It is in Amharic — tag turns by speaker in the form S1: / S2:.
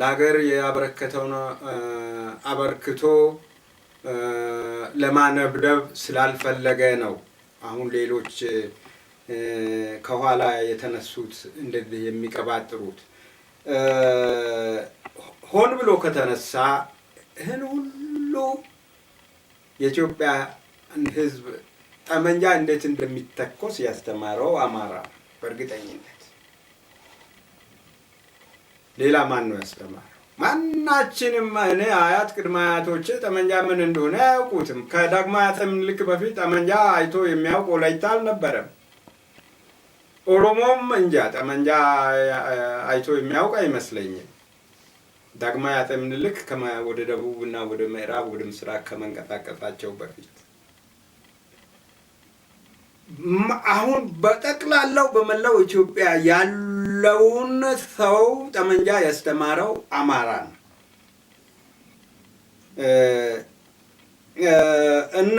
S1: ለሀገር ያበረከተውን አበርክቶ ለማነብደብ ስላልፈለገ ነው። አሁን ሌሎች ከኋላ የተነሱት እንደዚህ የሚቀባጥሩት ሆን ብሎ ከተነሳ ይህን ሁሉ የኢትዮጵያ ሕዝብ ጠመንጃ እንዴት እንደሚተኮስ ያስተማረው አማራ በእርግጠኝነት ሌላ ማን ነው ያስተማረው? ማናችንም እኔ አያት ቅድመ አያቶቼ ጠመንጃ ምን እንደሆነ አያውቁትም። ከዳግማዊ አፄ ምኒልክ በፊት ጠመንጃ አይቶ የሚያውቅ ወላይታ አልነበረም። ኦሮሞም እንጃ ጠመንጃ አይቶ የሚያውቅ አይመስለኝም። ዳግማዊ አፄ ምኒልክ ወደ ደቡብና ወደ ምዕራብ ወደ ምስራቅ ከመንቀሳቀሳቸው በፊት አሁን በጠቅላላው በመላው ኢትዮጵያ ያለውን ሰው ጠመንጃ ያስተማረው አማራ ነው እና